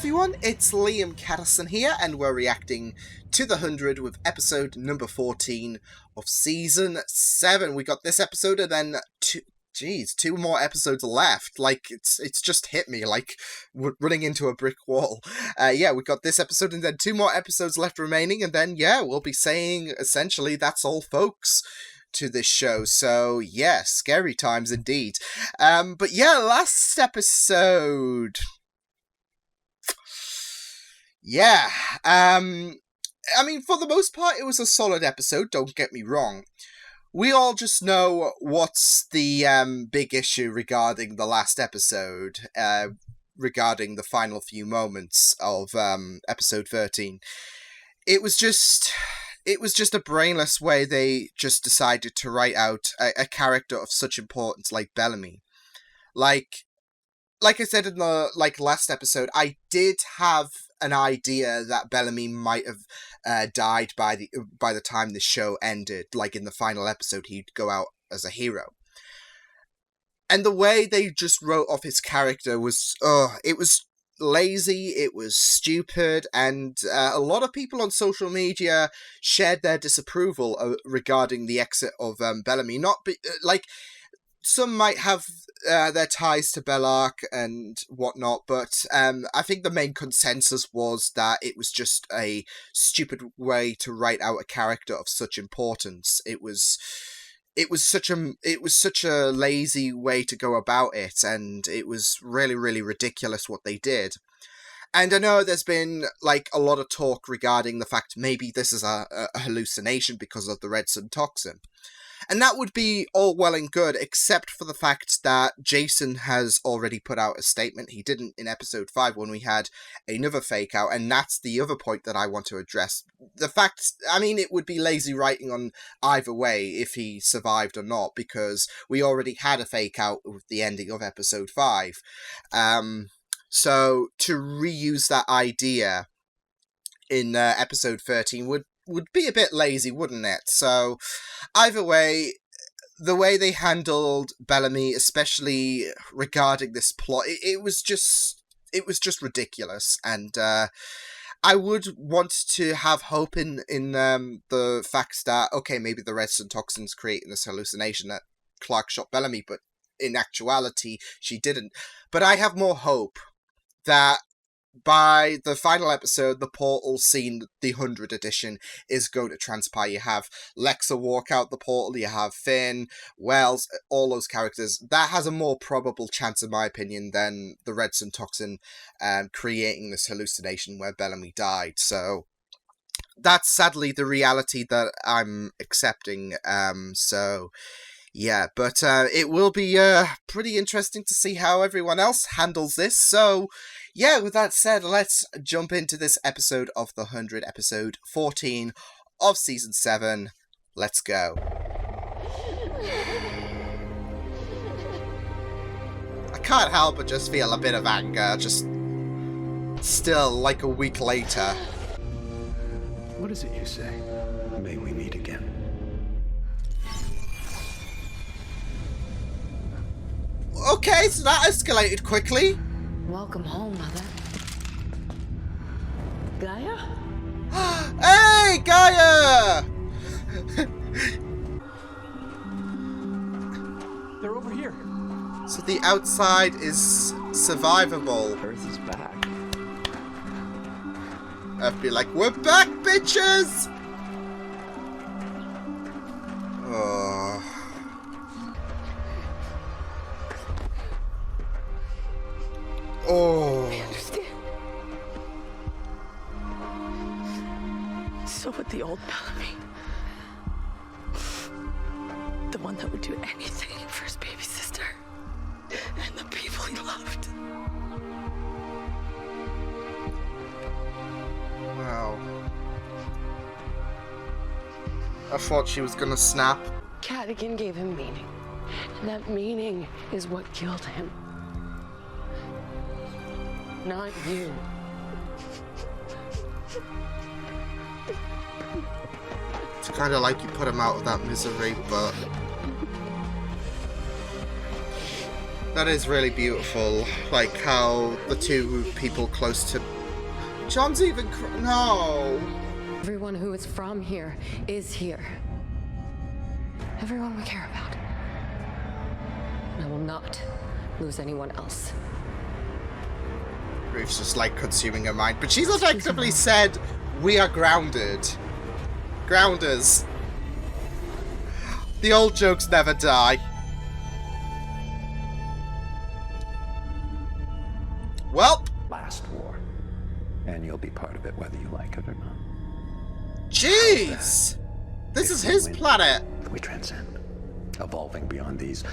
everyone, it's Liam Caddison here, and we're reacting to The 100 with episode number 14 of season 7. We got this episode and then two more episodes left. Like, it's just hit me, like, running into a brick wall. We got this episode and then 2 more episodes left remaining, and then, we'll be saying, essentially, that's all, folks, to this show. So, scary times indeed. Last episode... for the most part, it was a solid episode, don't get me wrong. We all just know what's the big issue regarding the last episode, regarding the final few moments of episode 13. It was just a brainless way they just decided to write out a character of such importance like Bellamy. Like I said in the last episode, I did have an idea that Bellamy might have died by the time the show ended. Like in the final episode, he'd go out as a hero. And the way they just wrote off his character was, it was lazy, it was stupid, and a lot of people on social media shared their disapproval regarding the exit of Bellamy. Some might have their ties to Bellark and whatnot, but I think the main consensus was that it was just a stupid way to write out a character of such importance. It was such a lazy way to go about it, and it was really, really ridiculous what they did. And I know there's been a lot of talk regarding the fact maybe this is a hallucination because of the red sun toxin. And that would be all well and good, except for the fact that Jason has already put out a statement. He didn't in episode 5 when we had another fake out, and that's the other point that I want to address. The fact, it would be lazy writing on either way if he survived or not, because we already had a fake out with the ending of episode 5. So to reuse that idea in episode 13 would be a bit lazy, wouldn't it? So, either way, the way they handled Bellamy, especially regarding this plot, it was just ridiculous. And I would want to have hope in the fact that, okay, maybe the red sun toxin's creating this hallucination that Clark shot Bellamy, but in actuality, she didn't. But I have more hope that by the final episode, the portal scene, the 100 edition, is going to transpire. You have Lexa walk out the portal, you have Finn, Wells, all those characters. That has a more probable chance, in my opinion, than the red sun toxin creating this hallucination where Bellamy died. So that's sadly the reality that I'm accepting. But it will be pretty interesting to see how everyone else handles this. So, with that said, let's jump into this episode of The 100, episode 14 of season 7. Let's go. I can't help but just feel a bit of anger, just still like a week later. What is it you say? May we meet again? Okay, so that escalated quickly. Welcome home, Mother. Gaia? Hey, Gaia! They're over here. So the outside is survivable. Earth is back. I'd be like, we're back, bitches! Oh. Oh. I understand. So would the old Bellamy. The one that would do anything for his baby sister. And the people he loved. Wow. I thought she was gonna snap. Cadigan gave him meaning. And that meaning is what killed him. Not you. It's kind of like you put him out of that misery, but that is really beautiful. Like how the two people close to John's even no. Everyone who is from here is here. Everyone we care about. I will not lose anyone else. Ruth's just like consuming her mind, but she's effectively said, "We are grounded. Grounders." The old jokes never die. Well, Last war. And you'll be part of it whether you like it or not. jeez! This is his planet. We transcend, evolving beyond these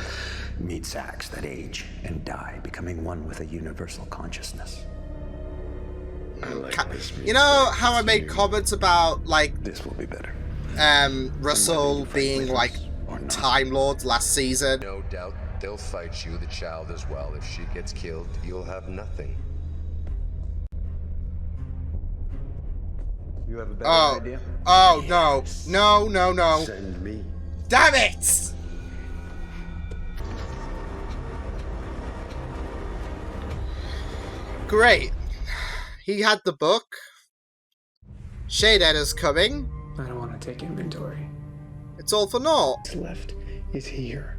meat sacks that age and die, becoming one with a universal consciousness. You know how I made comments about, like, This will be better. Russell being, like, Time Lord last season? No doubt they'll fight you, the child, as well. If she gets killed, you'll have nothing. You have a better idea? Oh, no. No, no, no. Send me. Damn it! Great. He had the book. Shade Editor's coming. I don't want to take inventory. It's all for naught. What's left is here.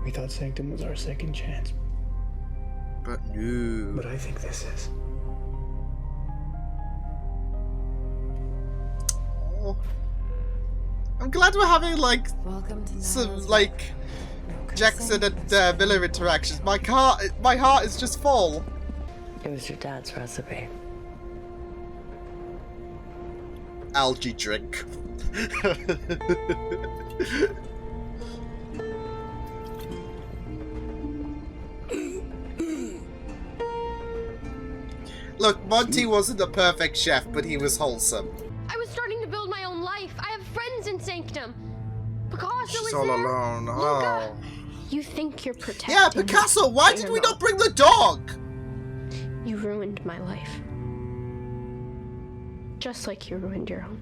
We thought Sanctum was our second chance, But no. but I think this is. Oh. I'm glad we're having, like, Welcome to some, like, Jackson and Miller interactions. My heart is just full. It was your dad's recipe. Algae drink. Look, Monty wasn't a perfect chef, but he was wholesome. I was starting to build my own life. I have friends in Sanctum. Picasso She's is all there. alone. Luca, Oh. you think you're protecting Yeah, me, Picasso, why but did you're we not bring the dog? You ruined my life. Just like you ruined your own.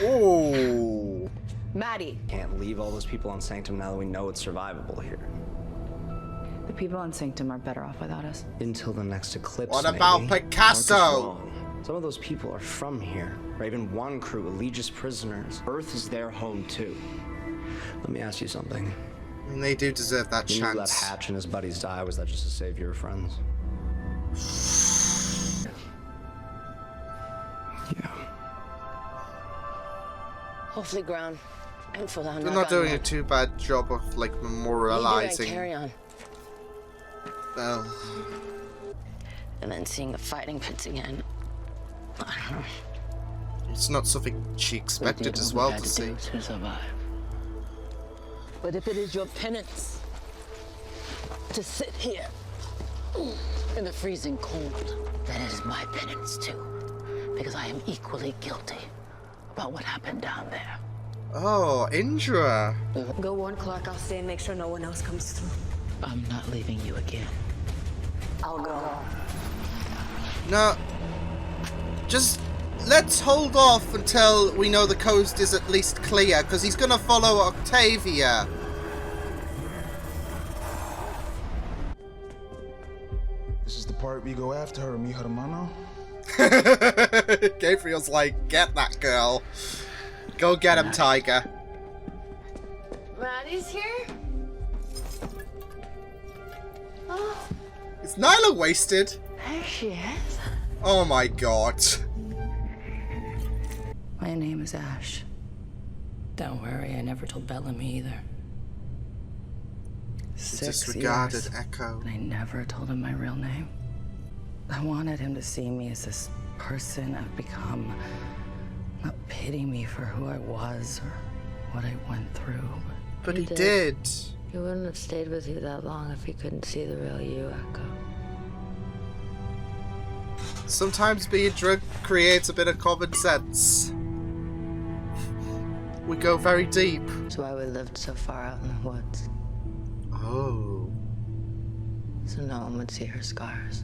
Oh. Maddie. Can't leave all those people on Sanctum now that we know it's survivable here. The people on Sanctum are better off without us. Until the next eclipse, What about maybe. Picasso? Mark is wrong. Some of those people are from here. Raven One crew, Allegius prisoners. Earth is their home too. Let me ask you something. And they do deserve that You knew that chance. Hatch and his buddies die. Was that just to save your friends? Yeah. Hopefully ground. And full down. They're not doing a too bad job of, like, Carry memorializing. on. Well, And then seeing the fighting pits again. I don't know. it's not something she expected as well to see. To survive. But if it is your penance to sit here in the freezing cold, then it is my penance too. Because I am equally guilty about what happened down there. Oh, Indra. Go warn Clark. I'll stay and make sure no one else comes through. I'm not leaving you again. I'll go. No. Just let's hold off until we know the coast is at least clear, because he's gonna follow Octavia. This is the part we go after her, mi hermano. Gabriel's like, get that girl. Go get him, Tiger. Maddie's here? Oh, Is Nyla wasted? There she is. Oh my god. My name is Ash. Don't worry, I never told Bellamy either. 6 Disregarded years, Echo. and I never told him my real name. I wanted him to see me as this person I've become, not pity me for who I was or what I went through. But he He did. did. He wouldn't have stayed with you that long if he couldn't see the real you, Echo. Sometimes being drunk creates a bit of common sense. We go very deep. That's why we lived so far out in the woods. Oh. So no one would see her scars.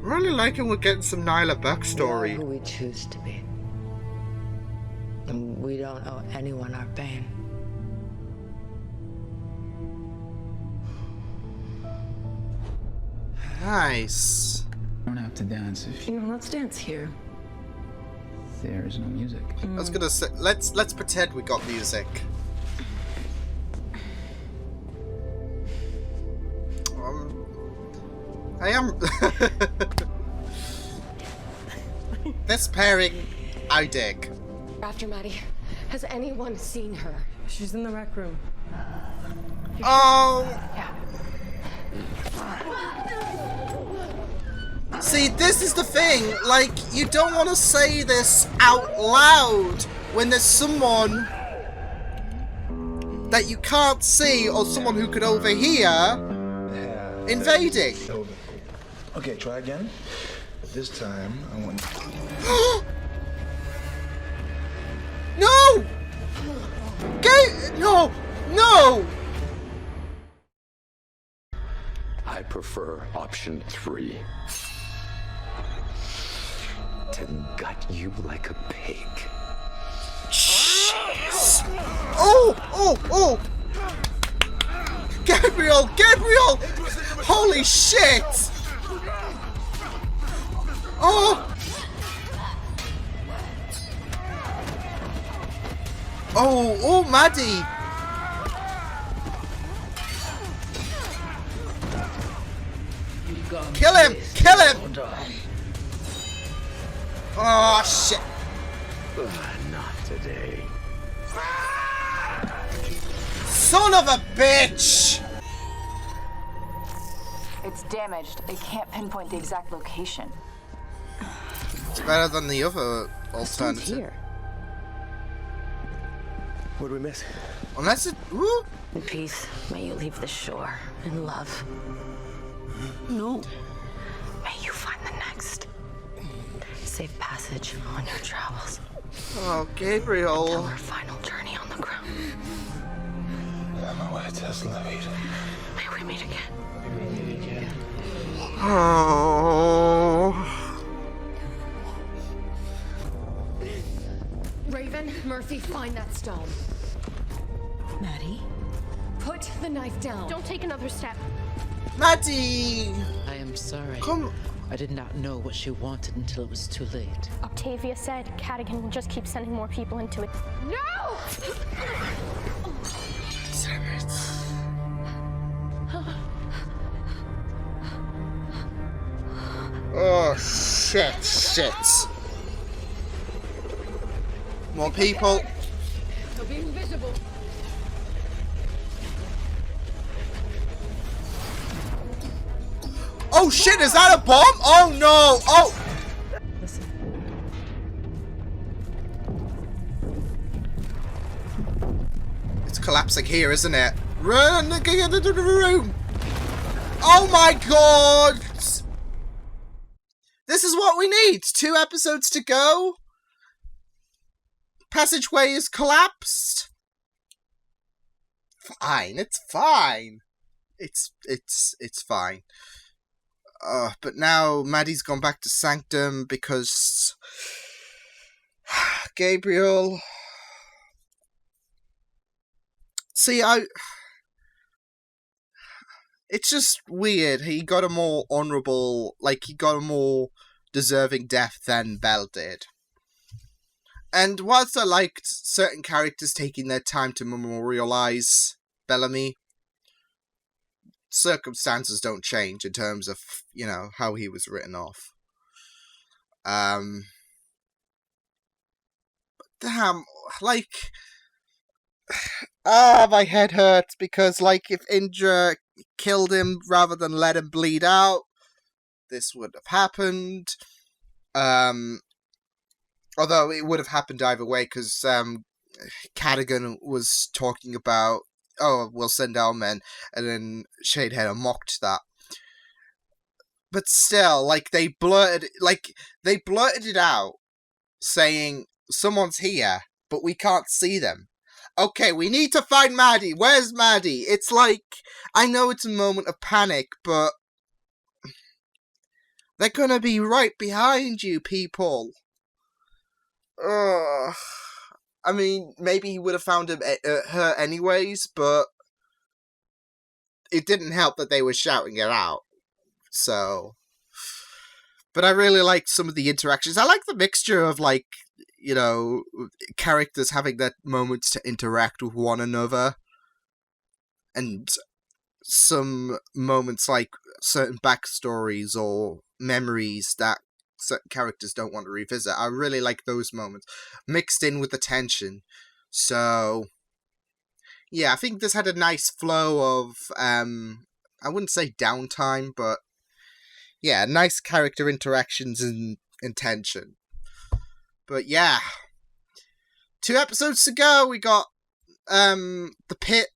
I'm really liking we're getting some Nyla We are backstory. who we choose to be. And we don't owe anyone our pain. Nice. You don't have to dance if Let's dance here. there is no music. I was gonna say, let's pretend we got music. I am. This pairing, I dig. After Maddie, has anyone seen her? She's in the rec room. Oh. See, this is the thing. Like, you don't want to say this out loud when there's someone that you can't see or someone who could overhear invading. Okay, try again. This time, I want... No! No! No! I prefer option 3. To gut you like a pig. Jeez. Oh! Gabriel! Holy shit! Oh! Oh, Maddie! Kill him! Oh, shit! Not today. Son of a bitch! It's damaged. They can't pinpoint the exact location. It's better than the other alternative. Here. What did we miss? Unless it... Ooh. In peace, may you leave the shore. In love. No. May you find the next. Safe passage on your travels. Oh, Gabriel. Our final journey on the ground. My way to Slavery. May we meet again. Oh. Raven, Murphy, find that stone. Maddie? Put the knife down. Don't take another step. Maddie! I am sorry. Come. I did not know what she wanted until it was too late. Octavia said Cadigan will just keep sending more people into it. No! Damn it. Oh, shit. More people. He'll be invisible. Oh shit, is that a bomb? Oh no! Oh! Listen. It's collapsing here, isn't it? Run! Get into the room! Oh my god! This is what we need! 2 episodes to go. Passageway is collapsed. Fine, it's fine. It's fine. But now Maddie's gone back to Sanctum because Gabriel. See, it's just weird. He got a more honorable, he got a more deserving death than Belle did. And whilst I liked certain characters taking their time to memorialize Bellamy, circumstances don't change in terms of, how he was written off. Damn, my head hurts because, if Indra killed him rather than let him bleed out, this would have happened. Although it would have happened either way, because Cadigan was talking about, we'll send our men, and then Shadeheader mocked that. But still, they blurted it out, saying, someone's here, but we can't see them. Okay, we need to find Maddie. Where's Maddie? It's I know it's a moment of panic, but they're gonna be right behind you, people. I mean, maybe he would have found her anyways, but it didn't help that they were shouting it out. So, but I really liked some of the interactions. I like the mixture of, like, you know, characters having their moments to interact with one another, and some moments like certain backstories or memories that certain characters don't want to revisit. I really like those moments mixed in with the tension. So yeah, I think this had a nice flow of I wouldn't say downtime, but yeah, nice character interactions and tension. But yeah, 2 episodes to go. We got the pit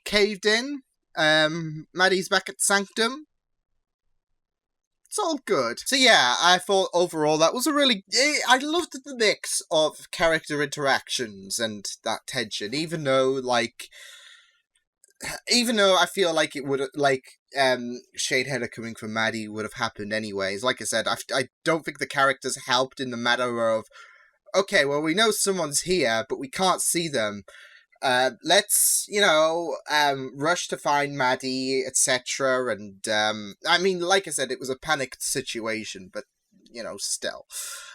caved in. Maddie's back at Sanctum. It's all good. So yeah, I thought overall that was a really... I loved the mix of character interactions and that tension, even though I feel like it would, like, Shadeheader coming from Maddie would have happened anyways. Like I said, I don't think the characters helped in the matter of, okay, well, we know someone's here, but we can't see them. Let's, rush to find Maddie, etc. And, I mean, like I said, it was a panicked situation, but, still.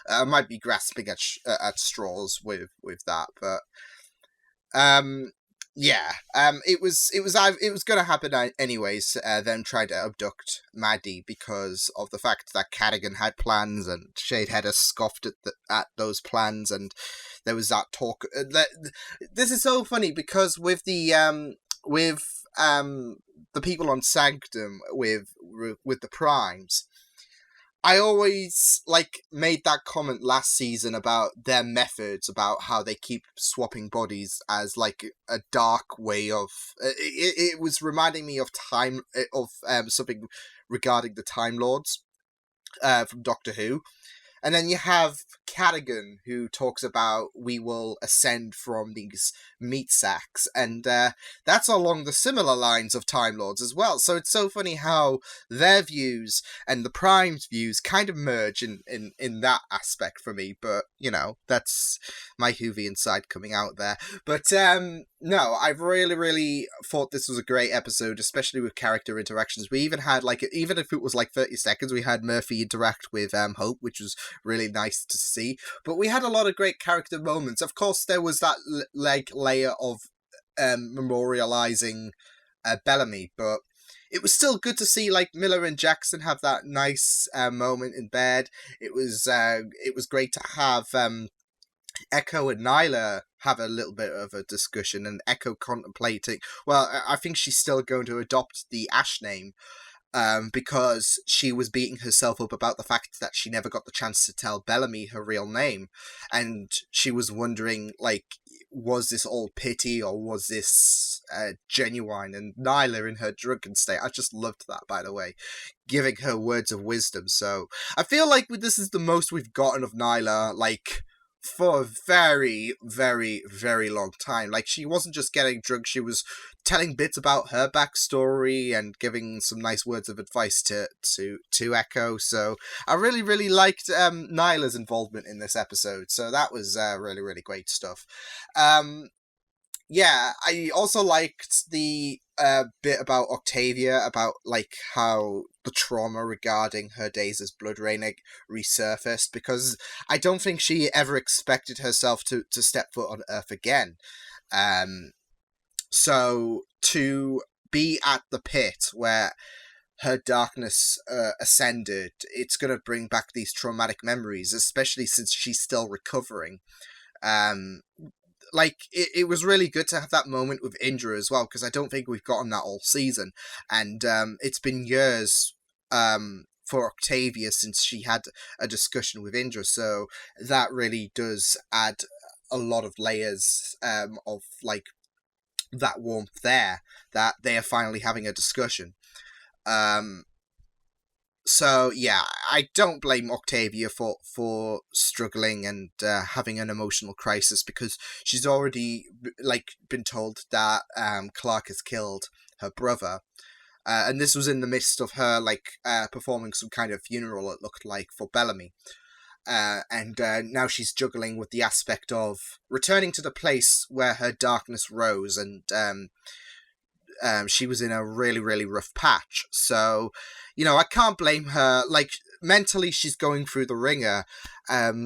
I might be grasping at straws with that, but, yeah, it was going to happen anyways. Them trying to abduct Maddie because of the fact that Cadigan had plans and Shadeheader scoffed at those plans, and there was that talk. This is so funny because with the people on Sanctum with the Primes, I always, made that comment last season about their methods, about how they keep swapping bodies as, a dark way of... It was reminding me of something regarding the Time Lords from Doctor Who. And then you have Cadigan, who talks about we will ascend from these meat sacks, and that's along the similar lines of Time Lords as well. So it's so funny how their views and the Prime's views kind of merge in that aspect for me, but, that's my Whovian side coming out there. But, no, I really, really thought this was a great episode, especially with character interactions. We even had, even if it was 30 seconds, we had Murphy interact with Hope, which was really nice to see. But we had a lot of great character moments. Of course, there was that layer of memorializing Bellamy, but it was still good to see Miller and Jackson have that nice moment in bed. It was great to have Echo and Nyla have a little bit of a discussion, and Echo contemplating, well, I think she's still going to adopt the Ash name, because she was beating herself up about the fact that she never got the chance to tell Bellamy her real name, and she was wondering, was this all pity, or was this genuine? And Nyla, in her drunken state, I just loved that, by the way, giving her words of wisdom. So I feel like this is the most we've gotten of Nyla, for a very, very, very long time. She wasn't just getting drunk, she was telling bits about her backstory and giving some nice words of advice to Echo. So I really, really liked Nyla's involvement in this episode. So that was really, really great stuff. Yeah, I also liked the bit about Octavia, about how the trauma regarding her days as Blood Rain resurfaced, because I don't think she ever expected herself to step foot on Earth again. So to be at the pit where her darkness ascended, it's going to bring back these traumatic memories, especially since she's still recovering. It was really good to have that moment with Indra as well, because I don't think we've gotten that all season, and it's been years for Octavia since she had a discussion with Indra, so that really does add a lot of layers of that warmth there, that they are finally having a discussion. So yeah, I don't blame Octavia for struggling and having an emotional crisis, because she's already been told that Clark has killed her brother, and this was in the midst of her performing some kind of funeral, it looked like, for Bellamy. And now she's juggling with the aspect of returning to the place where her darkness rose, and she was in a really, really rough patch. So, I can't blame her. Like, mentally, she's going through the ringer.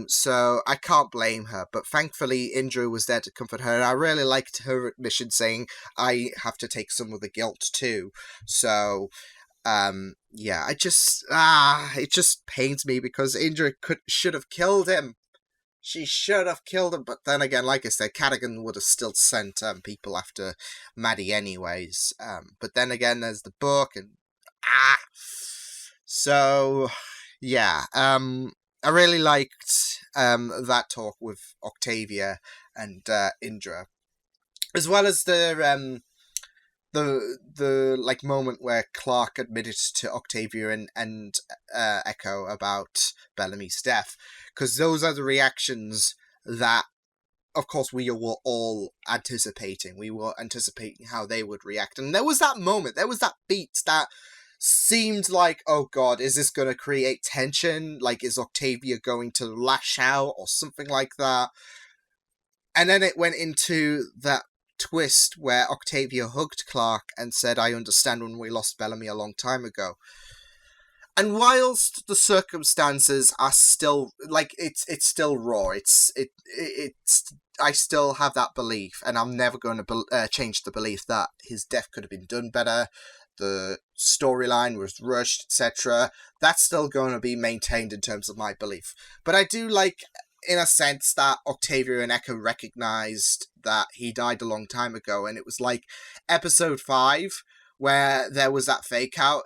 So I can't blame her. But thankfully, Indra was there to comfort her. And I really liked her admission saying, I have to take some of the guilt too. So, yeah, it just pains me because Indra should have killed him. She should have killed him, but then again, like I said, Cadigan would have still sent people after Maddie anyways. But then again, there's the book, and so yeah. I really liked that talk with Octavia and Indra, as well as the like moment where Clark admitted to Octavia and Echo about Bellamy's death, because those are the reactions that, of course, we were all anticipating. We were anticipating how they would react, and there was that moment, there was that beat that seemed like, oh god, is this going to create tension? Like, is Octavia going to lash out or something like that? And then it went into that twist where Octavia hugged Clark and said, I understand when we lost Bellamy a long time ago. And whilst the circumstances are still, like, it's still raw, it's I still have that belief, and I'm never going to change the belief that his death could have been done better, the storyline was rushed, etc. That's still going to be maintained in terms of my belief. But I do like, in a sense, that Octavia and Echo recognized that he died a long time ago, and it was like episode 5 where there was that fake out.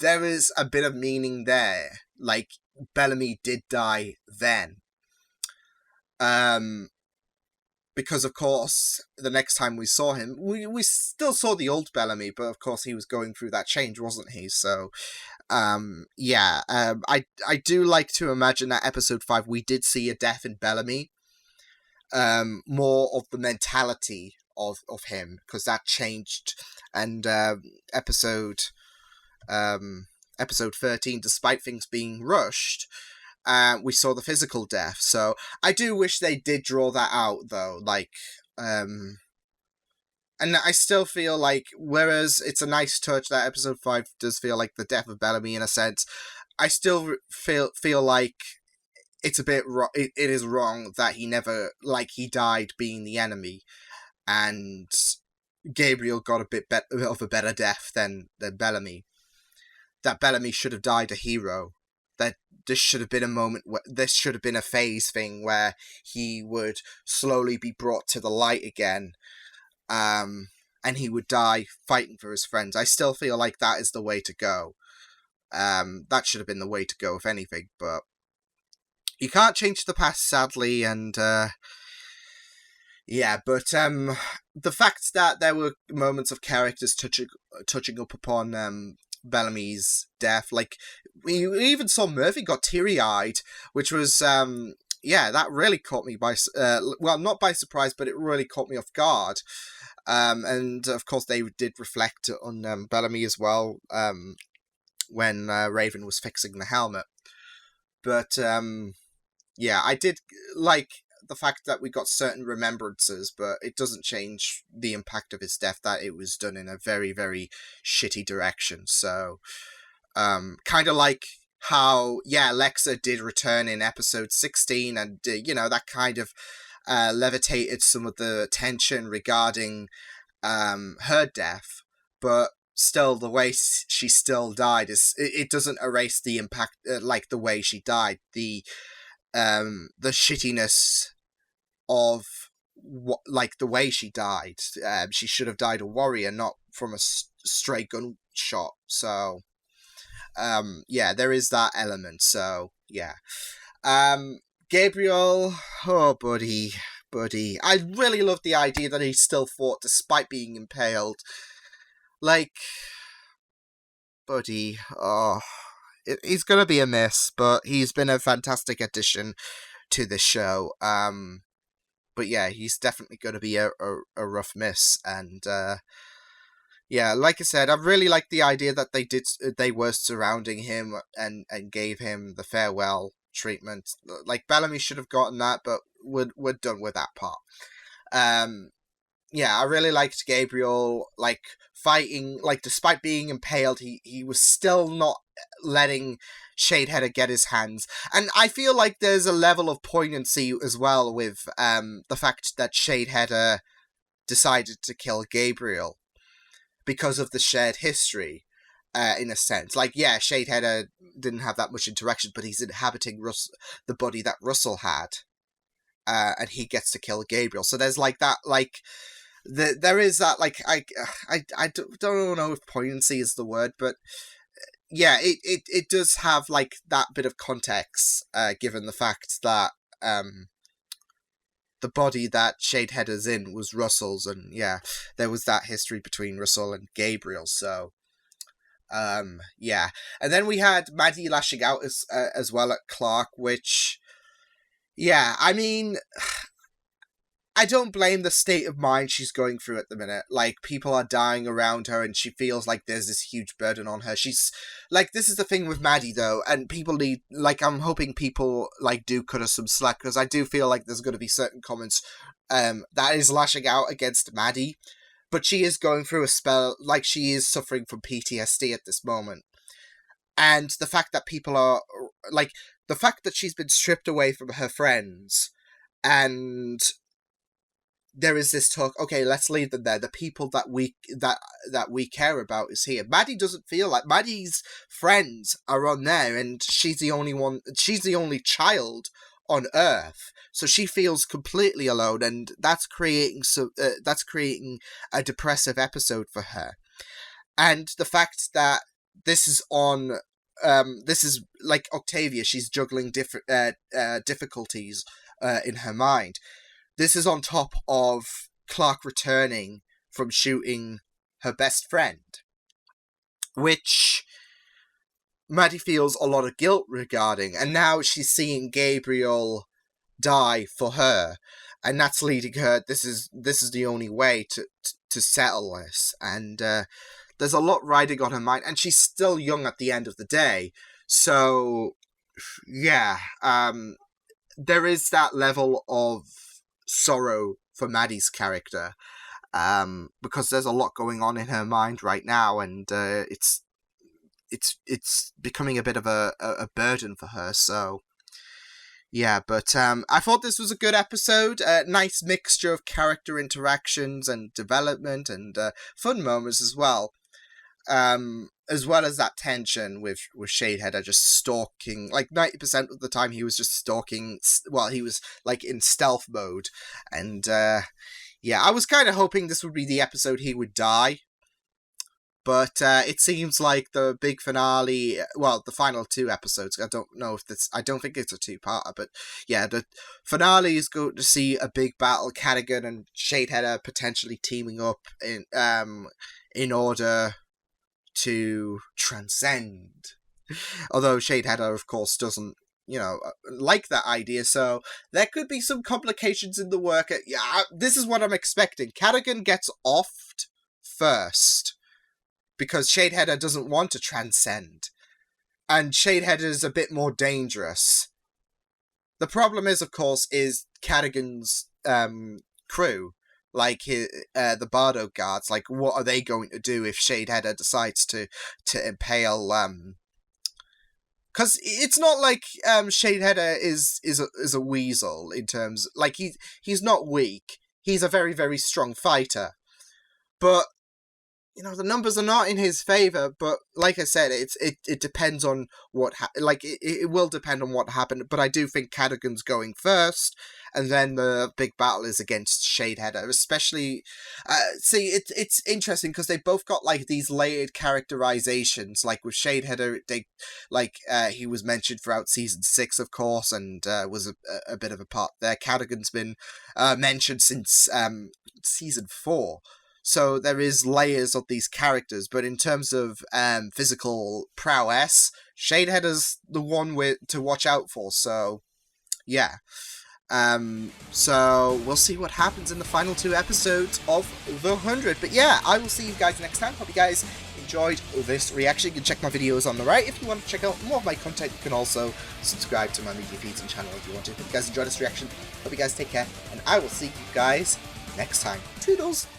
There is a bit of meaning there. Like, Bellamy did die then. Because, of course, the next time we saw him, we still saw the old Bellamy, but of course he was going through that change, wasn't he? So, yeah, I do like to imagine that episode 5 we did see a death in Bellamy. More of the mentality of him, because that changed. And episode 13, despite things being rushed, we saw the physical death. So I do wish they did draw that out, though. Like, and I still feel like, whereas it's a nice touch that episode 5 does feel like the death of Bellamy in a sense, I still feel like it's a bit wrong. It is wrong that he never, like, he died being the enemy, and Gabriel got a bit of a better death than Bellamy. That Bellamy should have died a hero. That this should have been a moment where this should have been a phase thing where he would slowly be brought to the light again, and he would die fighting for his friends. I still feel like that is the way to go. That should have been the way to go, if anything. But you can't change the past, sadly, and yeah. But the fact that there were moments of characters touching up upon Bellamy's death, like we even saw Murphy got teary-eyed, which was yeah, that really caught me by well, not by surprise, but it really caught me off guard. And of course they did reflect on Bellamy as well when Raven was fixing the helmet. But yeah, I did like the fact that we got certain remembrances, but it doesn't change the impact of his death, that it was done in a very, very shitty direction. So, kind of like how, yeah, Lexa did return in episode 16, and, that kind of levitated some of the tension regarding her death, but still, the way she still died, it doesn't erase the impact, like the way she died, the shittiness of like the way she died. She should have died a warrior, not from a stray gunshot. So yeah, there is that element. So yeah, Gabriel, oh buddy, I really love the idea that he still fought despite being impaled. Like, buddy, oh, he's gonna be a miss, but he's been a fantastic addition to this show. But yeah, he's definitely going to be a rough miss. And yeah, like I said, I really like the idea that they were surrounding him and gave him the farewell treatment. Like, Bellamy should have gotten that, but we're done with that part. I really liked Gabriel, like, fighting, like, despite being impaled, he was still not letting Shadeheader get his hands. And I feel like there's a level of poignancy as well with the fact that Shadeheader decided to kill Gabriel because of the shared history, in a sense. Like, yeah, Shadeheader didn't have that much interaction, but he's inhabiting the body that Russell had. And he gets to kill Gabriel. So there's like that, like, there is that, like, I don't know if poignancy is the word, but yeah, it does have, like, that bit of context, given the fact that the body that Shadeheader's in was Russell's, and yeah, there was that history between Russell and Gabriel, so yeah. And then we had Maddie lashing out as well at Clark, which, yeah, I mean, I don't blame the state of mind she's going through at the minute. Like, people are dying around her and she feels like there's this huge burden on her. She's, like, this is the thing with Maddie, though, and people need, like, I'm hoping people, like, do cut her some slack, because I do feel like there's going to be certain comments that is lashing out against Maddie, but she is going through a spell, like, she is suffering from PTSD at this moment. And the fact that people are, like, the fact that she's been stripped away from her friends, and there is this talk, okay, let's leave them there. The people that we care about is here. Maddie doesn't feel like, Maddie's friends are on there, and she's the only child on Earth. So she feels completely alone, and that's creating a depressive episode for her. And the fact that this is like Octavia, she's juggling different difficulties in her mind. This is on top of Clark returning from shooting her best friend, which Maddie feels a lot of guilt regarding, and now she's seeing Gabriel die for her, and that's leading her, this is the only way to settle this, and there's a lot riding on her mind, and she's still young at the end of the day, so yeah, there is that level of sorrow for Maddie's character, because there's a lot going on in her mind right now, and it's becoming a bit of a burden for her, so yeah. But I thought this was a good episode, a nice mixture of character interactions and development, and fun moments as well as that tension with Shadeheader just stalking, like 90% of the time he was just stalking, well, he was like in stealth mode, and yeah, I was kind of hoping this would be the episode he would die, but it seems like the big finale, well, the final 2 episodes, I don't think it's a 2-parter, but yeah, the finale is going to see a big battle, Cadigan and Shadeheader potentially teaming up in order to transcend. Although Shadeheader, of course, doesn't, like that idea, so there could be some complications in the work. Yeah, this is what I'm expecting. Cadigan gets offed first, because Shadeheader doesn't want to transcend, and Shadeheader is a bit more dangerous. The problem is, of course, is Cadigan's crew. Like the Bardo guards, like, what are they going to do if Shadeheader decides to impale? Because it's not like Shadeheader is a weasel in terms, like, he's not weak. He's a very, very strong fighter, but the numbers are not in his favor. But like I said, it depends on what it will depend on what happened. But I do think Cadigan's going first, and then the big battle is against Shadeheader. Especially, it's interesting because they both got like these layered characterizations. Like with Shadeheader, he was mentioned throughout season 6, of course, and was a bit of a part there. Cadigan's been mentioned since season 4. So there is layers of these characters, but in terms of physical prowess, Shadeheader's the one to watch out for. So, yeah. So we'll see what happens in the final 2 episodes of The 100. But yeah, I will see you guys next time. Hope you guys enjoyed this reaction. You can check my videos on the right if you want to check out more of my content. You can also subscribe to my media feeds and channel if you want to. Hope you guys enjoyed this reaction. Hope you guys take care, and I will see you guys next time. Toodles!